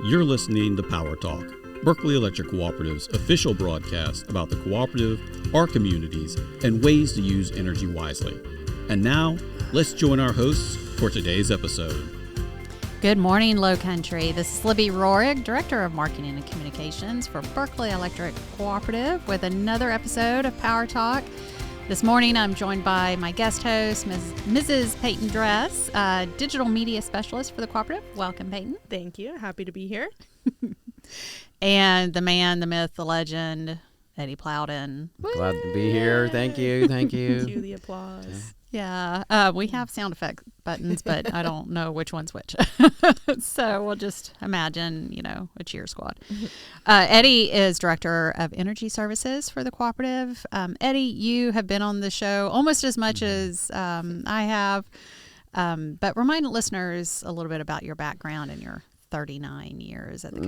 You're listening to Power Talk, Berkeley Electric Cooperative's official broadcast about the cooperative, our communities, and ways to use energy wisely. And now, let's join our hosts for today's episode. Good morning, Low Country. This is Libby Rohrig, Director of Marketing and Communications for Berkeley Electric Cooperative, with another episode of Power Talk. This morning, I'm joined by my guest host, Mrs. Peyton Dress, Digital Media Specialist for the cooperative. Welcome, Peyton. Thank you. Happy to be here. And the man, the myth, the legend, Eddie Plowden. Glad to be here. Thank you. Thank you. Cue the applause. Yeah, we have sound effect buttons, but I don't know which one's which. So we'll just imagine, a cheer squad. Eddie is Director of Energy Services for the cooperative. Eddie, you have been on the show almost as much as I have, but remind listeners a little bit about your background and your 39 years at the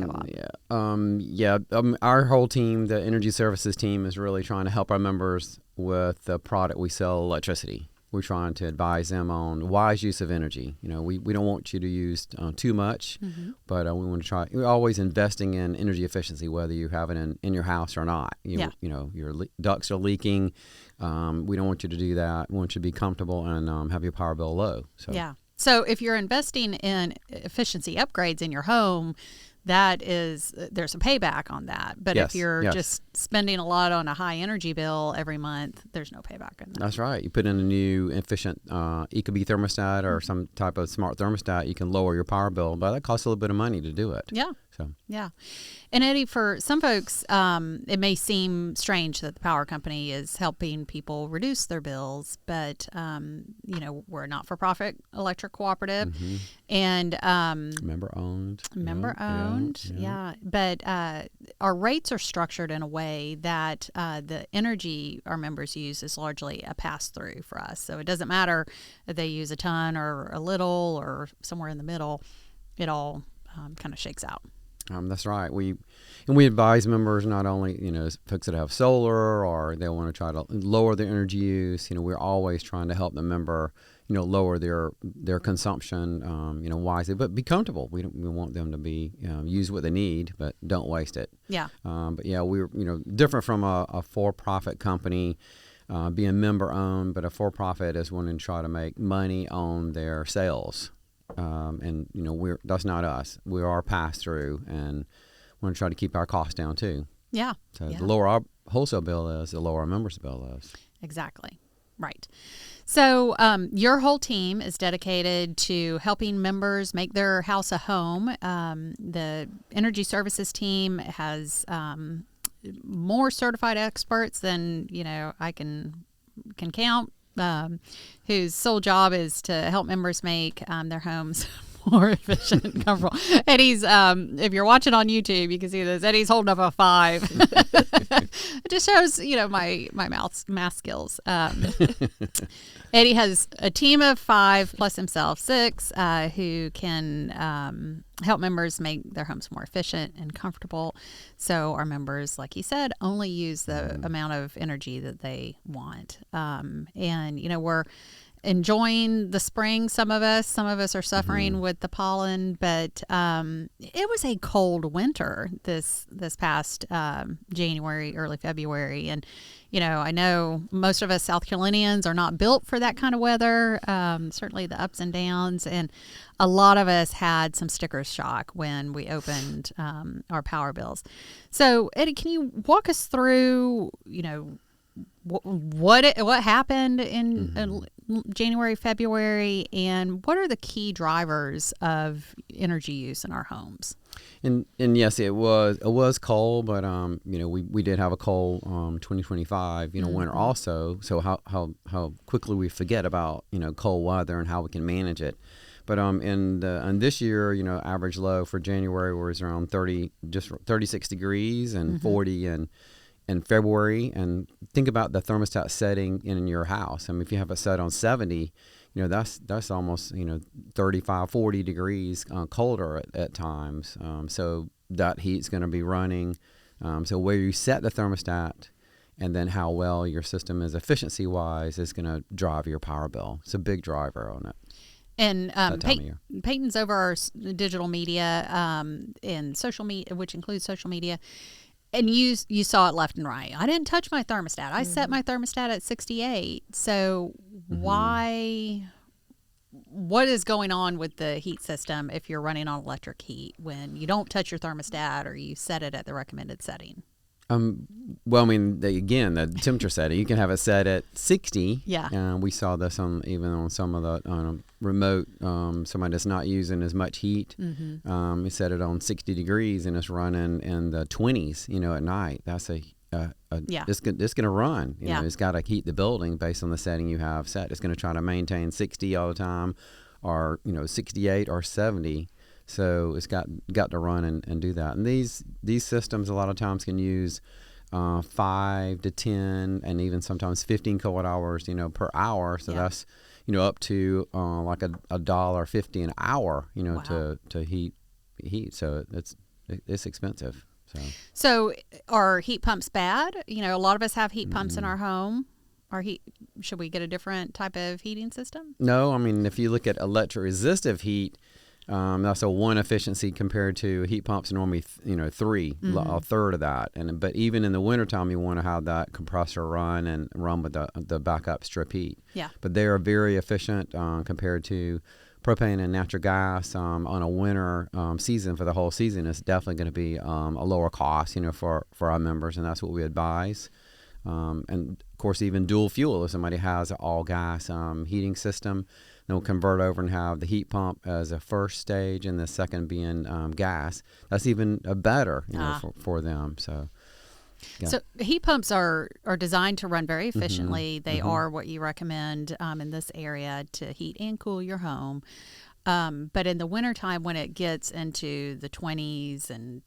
co-op. Our whole team, the Energy Services team, is really trying to help our members with the product we sell, electricity. We're trying to advise them on wise use of energy. We don't want you to use too much, but we want to try. We're always investing in energy efficiency, whether you have it in your house or not. Your ducts are leaking. We don't want you to do that. We want you to be comfortable and have your power bill low. So if you're investing in efficiency upgrades in your home, there's a payback on that. But if you're just spending a lot on a high energy bill every month, there's no payback in that. That's right. You put in a new efficient Ecobee thermostat or some type of smart thermostat, you can lower your power bill, but that costs a little bit of money to do it. Yeah. And Eddie, for some folks, it may seem strange that the power company is helping people reduce their bills, but we're a not-for-profit electric cooperative, and member owned. Yeah. But our rates are structured in a way that the energy our members use is largely a pass-through for us. So it doesn't matter if they use a ton or a little or somewhere in the middle. It all kind of shakes out. That's right. We advise members not only, folks that have solar or they want to try to lower their energy use. We're always trying to help the member, lower their consumption, wisely, but be comfortable. We want them to be use what they need, but don't waste it. Yeah. We're different from a for-profit company. Being member owned, but a for-profit is wanting to try to make money on their sales. That's not us. We are pass-through, and want to try to keep our costs down too. Yeah. So the lower our wholesale bill is, the lower our members' bill is. Exactly. Right. So your whole team is dedicated to helping members make their house a home. The Energy Services team has more certified experts than I can count. Whose sole job is to help members make their homes more efficient and comfortable. Eddie's, if you're watching on YouTube, you can see this. Eddie's holding up a 5. It just shows, my math skills. Eddie has a team of 5 plus himself, 6, who can help members make their homes more efficient and comfortable. So our members, like he said, only use the amount of energy that they want. We're enjoying the spring. Some of us are suffering with the pollen, but it was a cold winter this past January, early February, and I know most of us South Carolinians are not built for that kind of weather. Certainly the ups and downs, and a lot of us had some sticker shock when we opened our power bills. So Eddie, can you walk us through what happened in January, February, and what are the key drivers of energy use in our homes? And yes, it was cold, but we did have a cold 2025 winter also. So how quickly we forget about cold weather and how we can manage it. But in this year, average low for January was around 36 degrees and 40 in February. And think about the thermostat setting in your house. I mean, if you have it set on 70, that's almost 35, 40 degrees colder at times. So that heat's going to be running. So where you set the thermostat and then how well your system is efficiency wise is going to drive your power bill. It's a big driver on it. And that time of year. Peyton's over our digital media and social media, which includes social media. And you saw it left and right. I didn't touch my thermostat. I set my thermostat at 68. So why? What is going on with the heat system if you're running on electric heat when you don't touch your thermostat or you set it at the recommended setting? Well, I mean, the temperature setting, you can have it set at 60. Yeah. We saw this even on some of the remote, somebody that's not using as much heat. We set it on 60 degrees and it's running in the 20s, at night. That's it's going to run. You know, it's got to heat the building based on the setting you have set. It's going to try to maintain 60 all the time or, 68 or 70. So it's got to run and do that. And these systems a lot of times can use 5 to 10 and even sometimes 15 kilowatt hours, per hour. So that's, up to like $1.50 an hour, Wow. to heat. So it's expensive. So are heat pumps bad? A lot of us have heat pumps in our home. Should we get a different type of heating system? No, I mean, if you look at electric resistive heat, that's a 1 efficiency compared to heat pumps normally, 3, a third of that. But even in the wintertime, you want to have that compressor run and run with the backup strip heat. Yeah. But they are very efficient compared to propane and natural gas on a winter season. For the whole season, it's definitely going to be a lower cost, for our members, and that's what we advise. And of course, even dual fuel, if somebody has an all gas heating system, they'll convert over and have the heat pump as a first stage and the second being gas. That's even better, for them. So, yeah. So heat pumps are designed to run very efficiently. They are what you recommend in this area to heat and cool your home. But in the wintertime, when it gets into the 20s and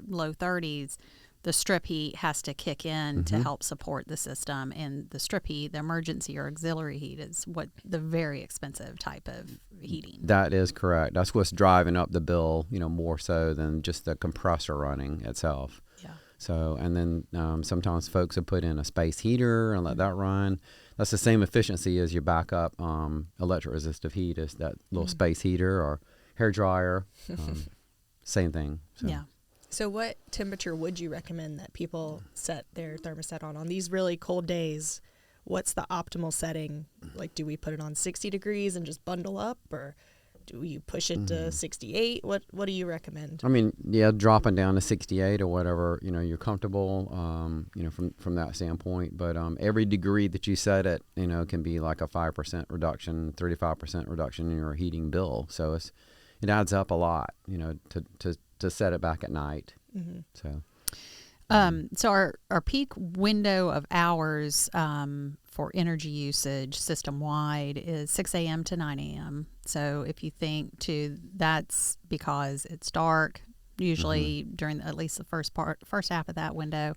low 30s, the strip heat has to kick in to help support the system. And the strip heat, the emergency or auxiliary heat, is what the very expensive type of heating. That is correct. That's what's driving up the bill, more so than just the compressor running itself. Yeah. So, and then sometimes folks will put in a space heater and let that run. That's the same efficiency as your backup electric resistive heat, is that little space heater or hair dryer. Same thing. So. Yeah. So what temperature would you recommend that people set their thermostat on these really cold days? What's the optimal setting? Like, do we put it on 60 degrees and just bundle up, or do you push it to 68? What do you recommend? I mean, dropping down to 68 or whatever, you're comfortable, from that standpoint. But every degree that you set it, can be like a 5% reduction, 35% reduction in your heating bill. So it adds up a lot, to set it back at night. So our peak window of hours for energy usage system-wide is 6 a.m. to 9 a.m. So if you think that's because it's dark, usually during at least the first half of that window,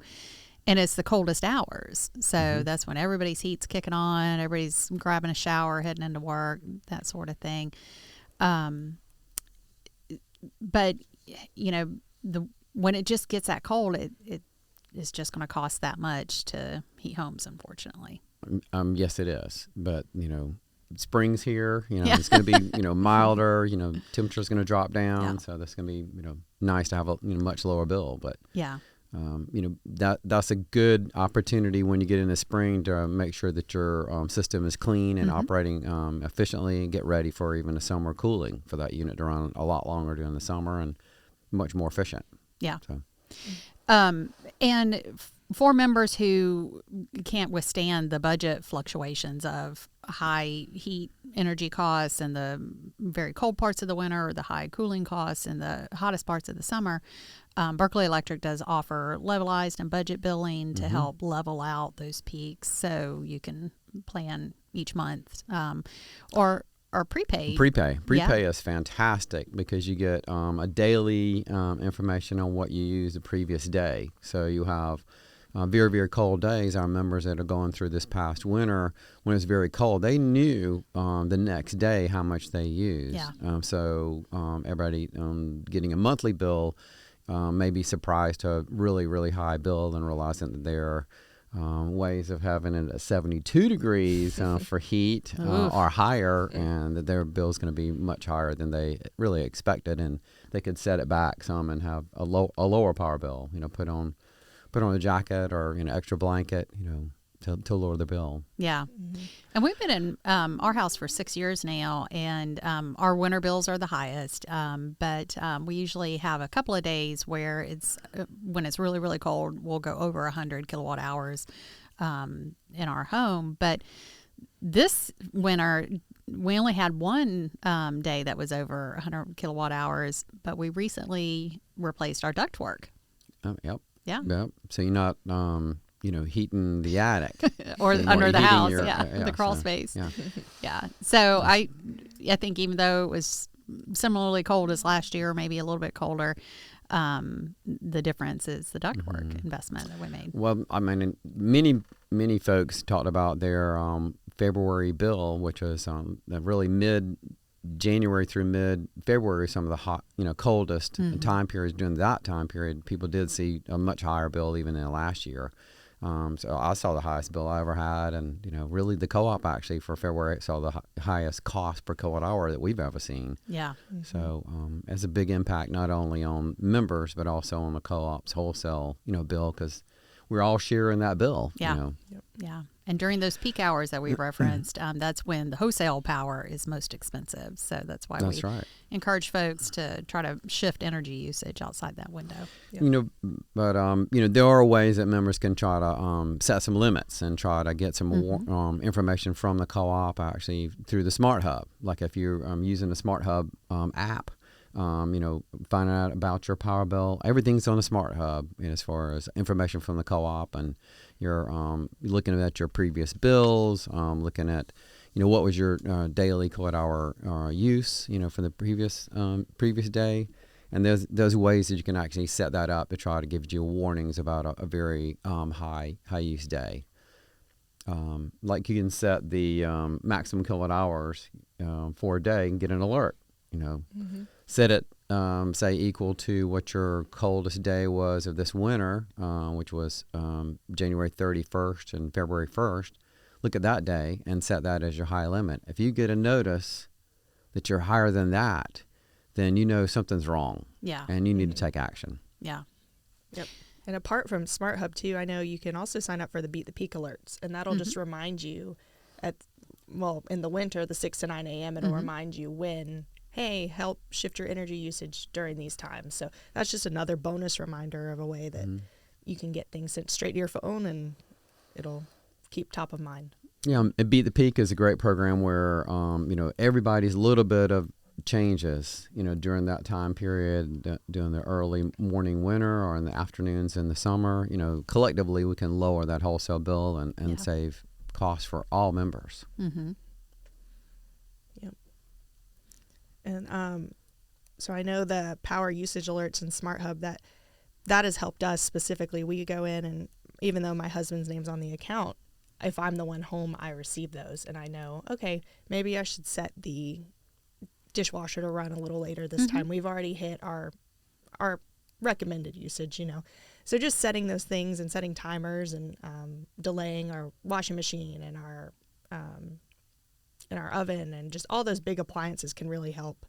and it's the coldest hours. So that's when everybody's heat's kicking on, everybody's grabbing a shower, heading into work, that sort of thing. But when it just gets that cold, it is just going to cost that much to heat homes, unfortunately. Yes, it is. But spring's here. It's going to be milder. Temperature's going to drop down, so that's going to be nice to have a much lower bill. But that's a good opportunity when you get into spring to make sure that your system is clean and operating efficiently, and get ready for even a summer cooling for that unit to run a lot longer during the summer and much more efficient. Yeah. So. And for members who can't withstand the budget fluctuations of high heat energy costs in the very cold parts of the winter, or the high cooling costs in the hottest parts of the summer, Berkeley Electric does offer levelized and budget billing to help level out those peaks, so you can plan each month, or prepaid. Prepay is fantastic because you get a daily information on what you used the previous day. So you have very, very cold days. Our members that are going through this past winter, when it's very cold, they knew the next day how much they used. Yeah. So everybody getting a monthly bill may be surprised to a really, really high bill and realizing that they're ways of having it at 72 degrees for heat or higher, and that their bill is going to be much higher than they really expected, and they could set it back some and have a lower power bill. Put on a jacket or extra blanket. To lower the bill. Yeah. And we've been in our house for 6 years now, and our winter bills are the highest. But we usually have a couple of days where when it's really, really cold, we'll go over 100 kilowatt hours in our home. But this winter, we only had one day that was over 100 kilowatt hours, but we recently replaced our ductwork. Yep. Yeah. Yep. So you're not... heating the attic or under the house, the crawl so, space. Yeah. Yeah. So I think even though it was similarly cold as last year, maybe a little bit colder, the difference is the ductwork investment that we made. Well, I mean, many folks talked about their February bill, which was really mid-January through mid-February, some of the hot, coldest time periods. During that time period, people did see a much higher bill even than last year. So I saw the highest bill I ever had, and really the co-op actually for February saw the highest cost per kilowatt hour that we've ever seen. Yeah. So it's a big impact not only on members but also on the co-op's wholesale bill, because we're all sharing that bill. Yeah. Yeah. And during those peak hours that we referenced, that's when the wholesale power is most expensive. So that's why we encourage folks to try to shift energy usage outside that window. Yeah. But there are ways that members can try to set some limits and try to get some more information from the co-op actually through the Smart Hub. Like if you're using the Smart Hub app, finding out about your power bill. Everything's on the Smart Hub as far as information from the co-op, and you're looking at your previous bills, looking at what was your daily kilowatt hour use for the previous day, and there's ways that you can actually set that up to try to give you warnings about a very high use day. Like you can set the maximum kilowatt hours for a day and get an alert. Set it, say, equal to what your coldest day was of this winter, which was January 31st and February 1st. Look at that day and set that as your high limit. If you get a notice that you're higher than that, then something's wrong. Yeah. And you need to take action. Yeah. Yep. And apart from Smart Hub, too, I know you can also sign up for the Beat the Peak alerts, and that'll just remind you in the winter, the 6 to 9 a.m., it'll remind you when, hey, help shift your energy usage during these times. So that's just another bonus reminder of a way that you can get things sent straight to your phone, and it'll keep top of mind. Yeah, Beat the Peak is a great program where, everybody's little bit of changes, during that time period, during the early morning winter or in the afternoons in the summer, collectively we can lower that wholesale bill and save costs for all members. Mm-hmm. Yep. And so I know the power usage alerts and Smart Hub, that has helped us specifically. We go in, and even though my husband's name's on the account, if I'm the one home, I receive those, and I know, okay, maybe I should set the dishwasher to run a little later this time. We've already hit our recommended usage, So just setting those things and setting timers and delaying our washing machine and our oven and just all those big appliances can really help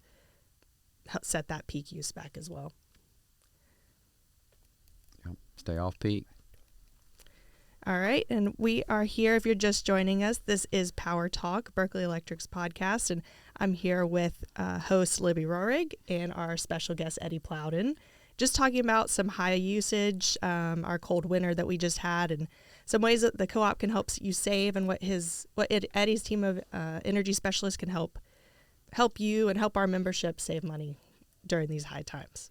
set that peak use back as well. Yep. Stay off peak. All right, and we are here. If you're just joining us, this is Power Talk, Berkeley Electric's podcast, and I'm here with host Libby Rohrig and our special guest Eddie Plowden, just talking about some high usage, our cold winter that we just had, and some ways that the co-op can help you save, and what Eddie's team of energy specialists can help you and help our membership save money during these high times.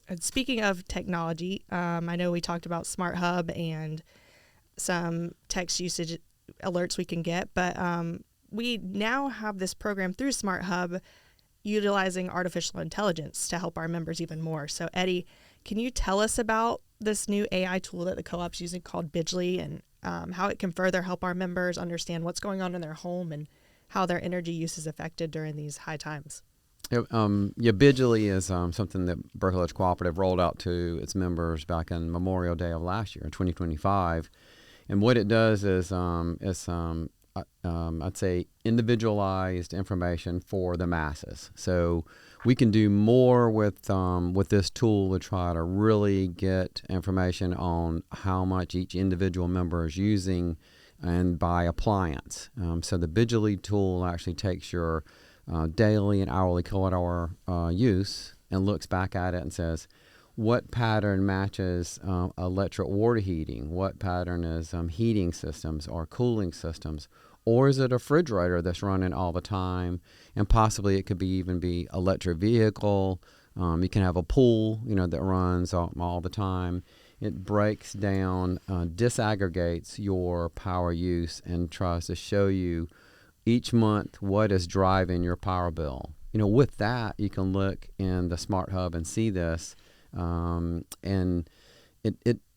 And speaking of technology, I know we talked about Smart Hub and some text usage alerts we can get, but we now have this program through Smart Hub utilizing artificial intelligence to help our members even more. So Eddie, can you tell us about this new AI tool that the co-op's using called Bidgely, and how it can further help our members understand what's going on in their home and how their energy use is affected during these high times? Bidgely is something that Berkeley Electric Cooperative rolled out to its members back in Memorial Day of last year, 2025. And what it does is I'd say individualized information for the masses. So we can do more with this tool to try to really get information on how much each individual member is using and by appliance. So the Bidgely tool actually takes your daily and hourly kilowatt hour use and looks back at it and says, what pattern matches electric water heating? What pattern is heating systems or cooling systems? Or is it a refrigerator that's running all the time? And possibly it could even be electric vehicle. You can have a pool, that runs all the time. It breaks down, disaggregates your power use and tries to show you each month what is driving your power bill. With that, you can look in the Smart Hub and see this, and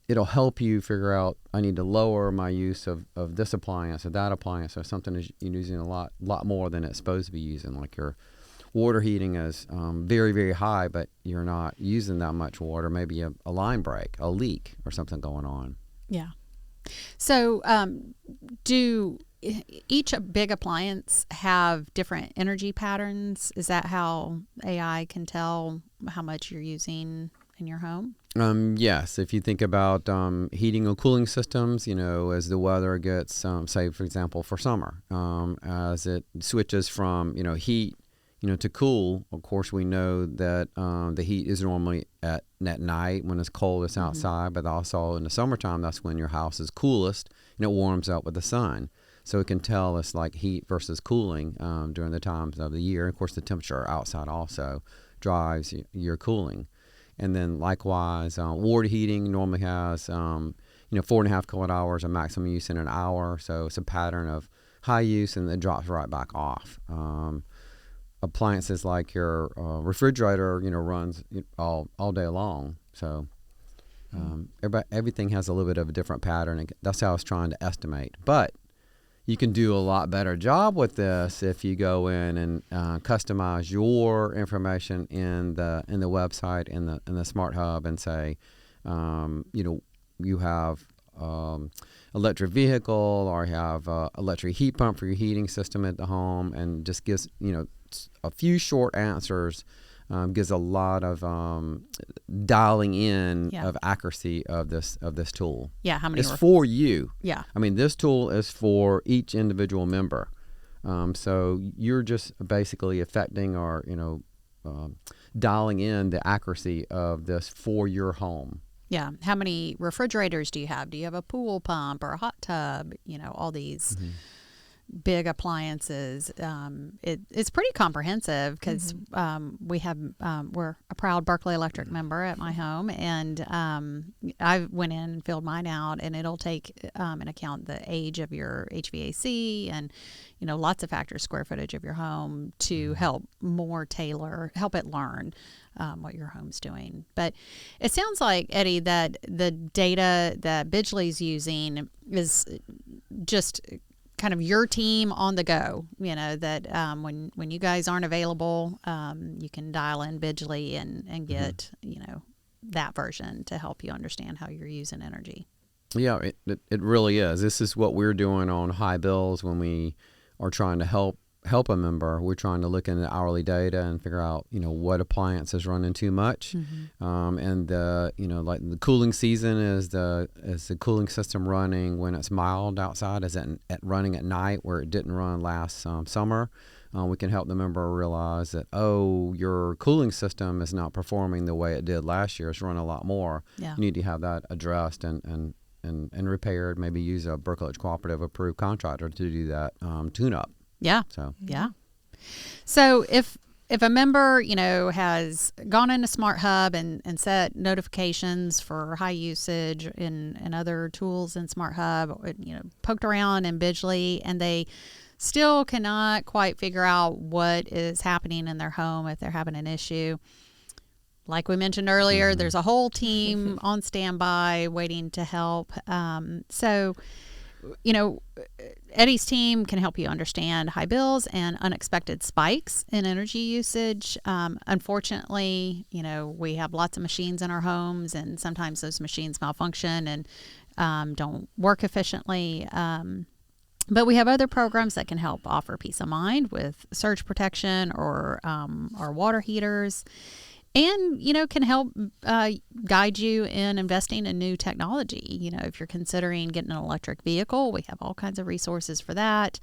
it'll help you figure out, I need to lower my use of this appliance or that appliance, or something is using a lot more than it's supposed to be using. Like your water heating is very, very high, but you're not using that much water. Maybe a line break, a leak, or something going on. Yeah. So do each big appliance have different energy patterns? Is that how AI can tell how much you're using in your home? Yes. If you think about heating or cooling systems, as the weather gets, say, for example, for summer, as it switches from, heat, to cool, of course, we know that the heat is normally at night when it's coldest outside, but also in the summertime, that's when your house is coolest and it warms up with the sun. So it can tell us like heat versus cooling during the times of the year. Of course, the temperature outside also drives your cooling. And then likewise, water heating normally has, 4.5 kilowatt hours of maximum use in an hour. So it's a pattern of high use and it drops right back off. Appliances like your refrigerator, runs all day long. So everything has a little bit of a different pattern. And that's how I was trying to estimate. But you can do a lot better job with this if you go in and customize your information in the website in the Smart Hub and say, you have electric vehicle or you have electric heat pump for your heating system at the home, and just gives a few short answers. Gives a lot of dialing in of accuracy of this tool. Yeah, how many? It's for you. Yeah, I mean, this tool is for each individual member. So you're just basically affecting or dialing in the accuracy of this for your home. Yeah. How many refrigerators do you have? Do you have a pool pump or a hot tub? All these big appliances. It's pretty comprehensive because we're a proud Berkeley Electric member at my home, and I went in and filled mine out, and it'll take in account the age of your HVAC and lots of factors, square footage of your home, to help it learn what your home's doing. But it sounds like, Eddie, that the data that Bidgely's using is just kind of your team on the go, that when you guys aren't available, you can dial in Bidgely and get, that version to help you understand how you're using energy. Yeah, it really is. This is what we're doing on high bills when we are trying to help a member. We're trying to look into hourly data and figure out, what appliance is running too much. And like the cooling season is the cooling system running when it's mild outside? Is it running at night where it didn't run last summer? We can help the member realize that, your cooling system is not performing the way it did last year. It's running a lot more. Yeah. You need to have that addressed and repaired. Maybe use a Berkeley Electric Cooperative approved contractor to do that tune-up. Yeah. So if a member, has gone into Smart Hub and set notifications for high usage and other tools in Smart Hub, poked around in Bidgely, and they still cannot quite figure out what is happening in their home, if they're having an issue, like we mentioned earlier, there's a whole team on standby waiting to help. So Eddie's team can help you understand high bills and unexpected spikes in energy usage. Unfortunately, we have lots of machines in our homes, and sometimes those machines malfunction and don't work efficiently. But we have other programs that can help offer peace of mind with surge protection or water heaters. And, can help guide you in investing in new technology. If you're considering getting an electric vehicle, we have all kinds of resources for that.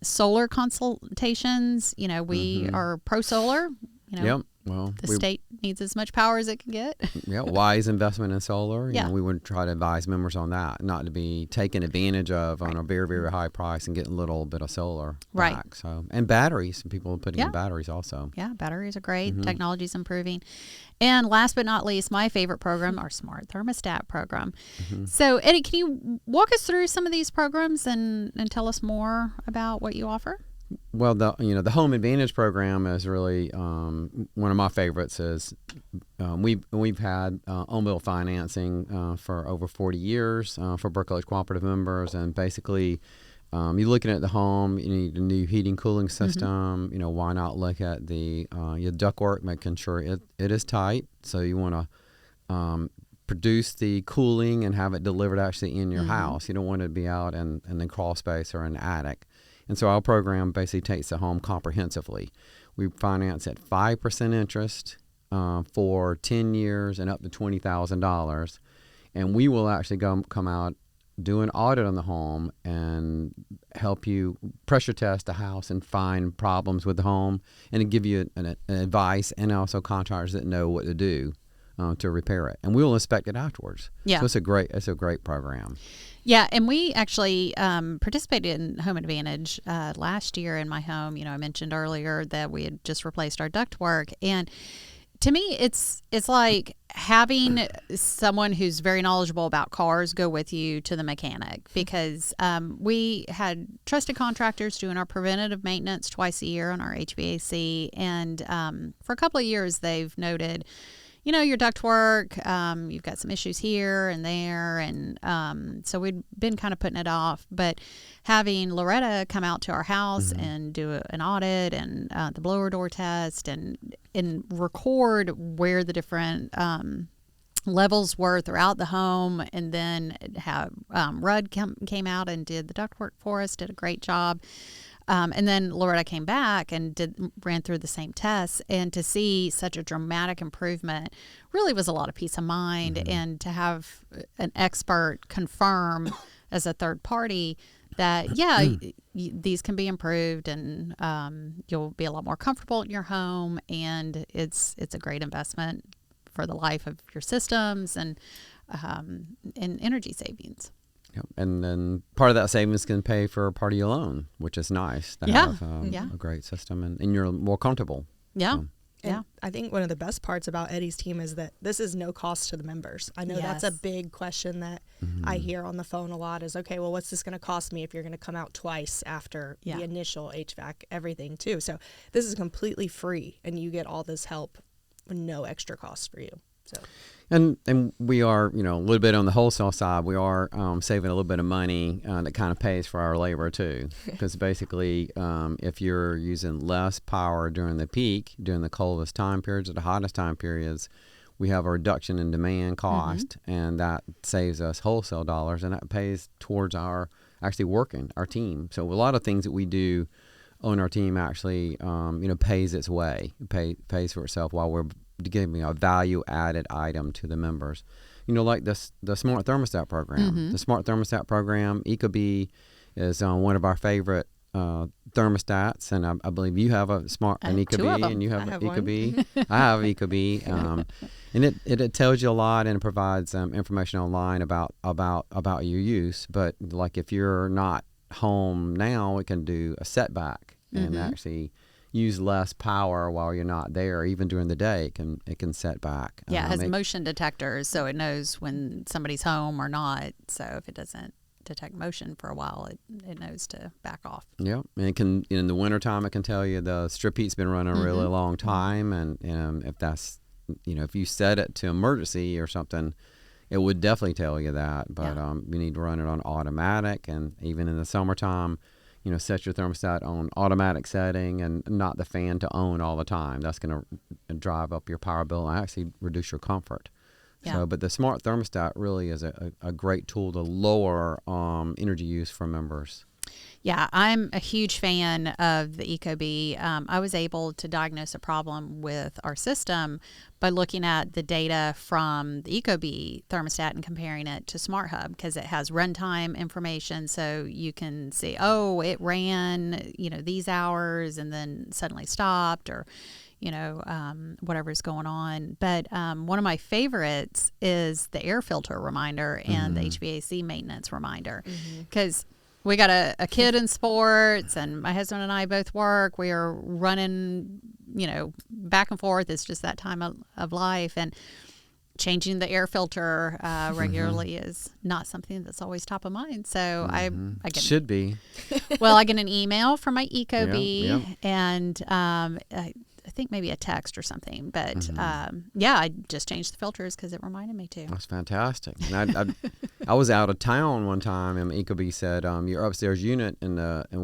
Solar consultations, we are pro-solar. Yep. Well, the state needs as much power as it can get. Yeah, wise investment in solar. Yeah. We would try to advise members on that, not to be taken advantage of on a very, very high price and getting a little bit of solar back. So, and batteries. Some people are putting in batteries also. Yeah, batteries are great. Technology's improving. And last but not least, my favorite program, our Smart Thermostat program. So, Eddie, can you walk us through some of these programs and tell us more about what you offer? Well, the Home Advantage program is really one of my favorites. Is we've had on-bill financing for over 40 years for Berkeley Cooperative members, and basically you're looking at the home. You need a new heating cooling system. Why not look at the your ductwork, making sure it is tight. So you want to produce the cooling and have it delivered actually in your house. You don't want it to be out in the crawl space or an attic. And so our program basically takes the home comprehensively. We finance at 5% interest for 10 years and up to $20,000. And we will actually come out, do an audit on the home, and help you pressure test the house and find problems with the home, and to give you an advice, and also contractors that know what to do to repair it. And we will inspect it afterwards. Yeah. So it's a great program. Yeah, and we actually participated in Home Advantage last year in my home. I mentioned earlier that we had just replaced our ductwork, and to me, it's like having someone who's very knowledgeable about cars go with you to the mechanic, because we had trusted contractors doing our preventative maintenance twice a year on our HVAC, and for a couple of years they've noted, your ductwork, you've got some issues here and there. And so we'd been kind of putting it off. But having Loretta come out to our house and do an audit and the blower door test and record where the different levels were throughout the home, and then have Rudd came out and did the ductwork for us, did a great job. And then Loretta came back and ran through the same tests, and to see such a dramatic improvement really was a lot of peace of mind. And to have an expert confirm as a third party that, these can be improved, and you'll be a lot more comfortable in your home, and it's a great investment for the life of your systems and energy savings. Yep. And then part of that savings can pay for part of your loan, which is nice to have a great system, and you're more comfortable. Yeah. So. And I think one of the best parts about Eddie's team is that this is no cost to the members. I know that's a big question that I hear on the phone a lot is, okay, well, what's this going to cost me if you're going to come out twice after the initial HVAC, everything too. So this is completely free, and you get all this help with no extra cost for you. So. And we are, a little bit on the wholesale side, we are saving a little bit of money that kind of pays for our labor too. Because basically, if you're using less power during the peak, during the coldest time periods or the hottest time periods, we have a reduction in demand cost, and that saves us wholesale dollars, and that pays towards our team. So a lot of things that we do on our team actually, pays its way, pays for itself while we're giving a value-added item to the members. Like the Smart Thermostat program. The Smart Thermostat program, Ecobee, is one of our favorite thermostats, and I believe you have an Ecobee, and you have an Ecobee. I have Ecobee, and it tells you a lot, and it provides information online about your use. But like if you're not home now, it can do a setback and actually use less power while you're not there. Even during the day, it can set back. Yeah, it has motion detectors, so it knows when somebody's home or not. So if it doesn't detect motion for a while, it knows to back off. Yeah, and it can, in the wintertime, it can tell you the strip heat's been running a really long time, and if that's, if you set it to emergency or something, it would definitely tell you that. But Yeah. you need to run it on automatic, and even in the summertime, set your thermostat on automatic setting and not the fan to on all the time. That's going to drive up your power bill and actually reduce your comfort. Yeah. So, but the smart thermostat really is a great tool to lower energy use for members. Yeah, I'm a huge fan of the Ecobee. I was able to diagnose a problem with our system by looking at the data from the Ecobee thermostat and comparing it to Smart Hub, because it has runtime information, so you can see, oh, it ran, these hours and then suddenly stopped, or whatever's going on. But one of my favorites is the air filter reminder and the HVAC maintenance reminder, because we got a kid in sports, and my husband and I both work. We are running, back and forth. It's just that time of life. And changing the air filter regularly is not something that's always top of mind. So I get, should be. Well, I get an email from my Ecobee, Yeah. and I think maybe a text or something. But I just changed the filters because it reminded me to. That's fantastic. And I was out of town one time, and Ecobee said, your upstairs unit in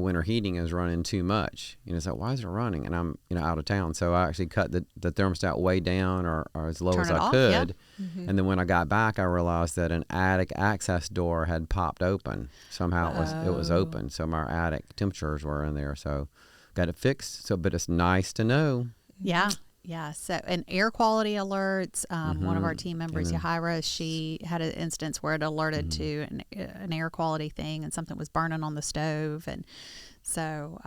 winter heating is running too much. So why is it running? And I'm out of town, so I actually cut the thermostat way down or as low Turn as it I off, could. yeah. And then when I got back, I realized that an attic access door had popped open. Somehow it was open, so my attic temperatures were in there. So got it fixed. So, but it's nice to know. Yeah. Yeah. So, and air quality alerts. One of our team members, Yahira, she had an instance where it alerted to an air quality thing, and something was burning on the stove. And so,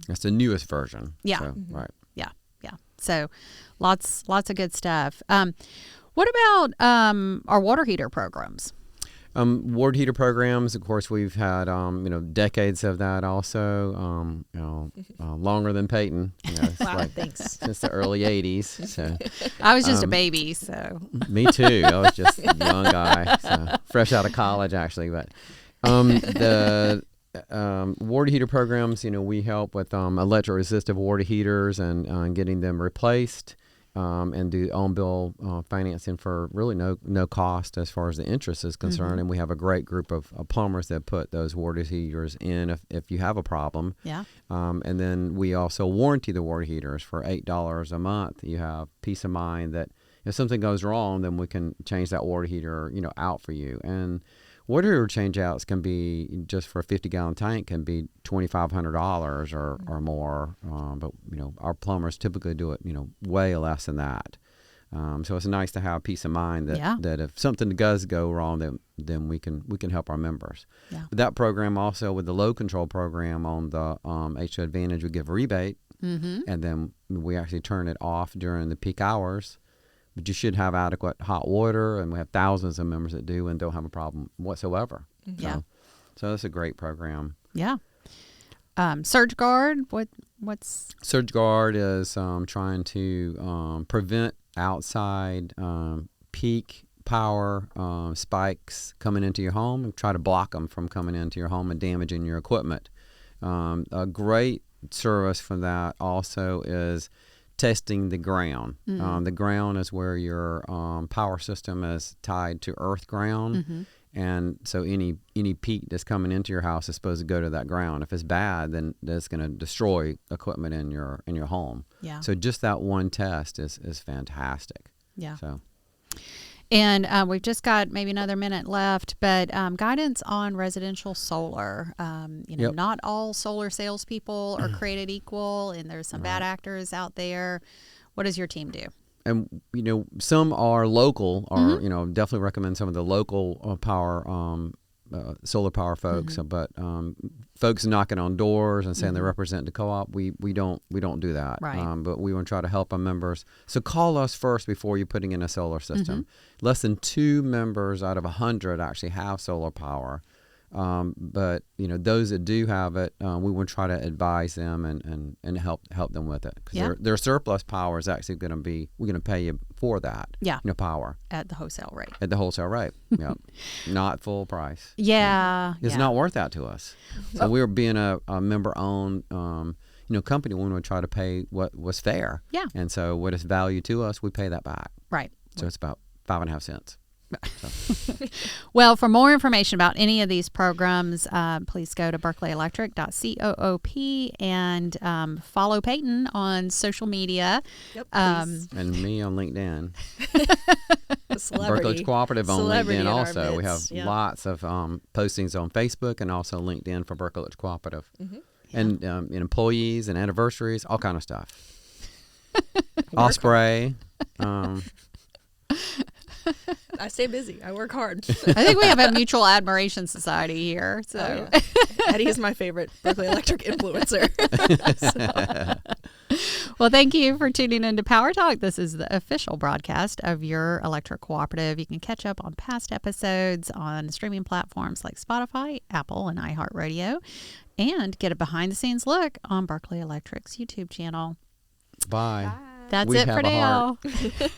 That's the newest version. Yeah. So, right. yeah. So lots of good stuff. What about our water heater programs? Water heater programs, of course, we've had decades of that also. Longer than Peyton. It's Wow, thanks. since the early '80s. So I was just a baby, so. me too. I was just a young guy, so fresh out of college actually. But the water heater programs, we help with electric resistive water heaters and getting them replaced. And do on-bill financing for really no cost as far as the interest is concerned. And we have a great group of plumbers that put those water heaters in if you have a problem. Yeah. And then we also warranty the water heaters for $8 a month. You have peace of mind that if something goes wrong, then we can change that water heater, out for you. And water heater change-outs can be, just for a 50-gallon tank, can be $2,500 or more. But, our plumbers typically do it, way less than that. So it's nice to have peace of mind that if something does go wrong, then we can help our members. Yeah. But that program also, with the load control program on the H2 Advantage, we give a rebate, and then we actually turn it off during the peak hours. But you should have adequate hot water, and we have thousands of members that do and don't have a problem whatsoever. Yeah. So that's a great program. Yeah. Surge Guard, what's? Surge Guard is trying to prevent outside peak power spikes coming into your home, and try to block them from coming into your home and damaging your equipment. A great service for that also is testing the ground. The ground is where your power system is tied to earth ground. And so any peak that's coming into your house is supposed to go to that ground. If it's bad, then that's going to destroy equipment in your home. Yeah. So just that one test is fantastic. Yeah. So. And we've just got maybe another minute left, but guidance on residential solar. Not all solar salespeople are created equal, and there's some bad actors out there. What does your team do? And, some are local, or, definitely recommend some of the local power, solar power folks. But folks knocking on doors and saying they represent the co-op, we don't do that. Right. But we want to try to help our members. So call us first before you're putting in a solar system. Less than 2 members out of 100 actually have solar power. But those that do have it, we want to try to advise them and help them with it, because their surplus power is actually we're going to pay you for that. Yeah. Power At the wholesale rate. at the wholesale rate. Yeah, not full price. Yeah. It's not worth that to us. So we're being a member-owned company. We want to try to pay what was fair. Yeah. And so what is value to us, we pay that back. Right. So it's about 5.5 cents. Well, for more information about any of these programs, please go to berkeley.electric.coop and follow Peyton on social media. Yep, please. And me on LinkedIn. A celebrity. Berkeley Edge Cooperative on Celebrity LinkedIn in our also. We have midst, yeah. lots of postings on Facebook and also LinkedIn for Berkeley Edge Cooperative. Mm-hmm. And employees and anniversaries, all kind of stuff. Osprey. I stay busy. I work hard. I think we have a mutual admiration society here. So, Oh, yeah. Eddie is my favorite Berkeley Electric influencer. Well, thank you for tuning into Power Talk. This is the official broadcast of your electric cooperative. You can catch up on past episodes on streaming platforms like Spotify, Apple, and iHeartRadio, and get a behind-the-scenes look on Berkeley Electric's YouTube channel. Bye. That's We it have for a heart. now.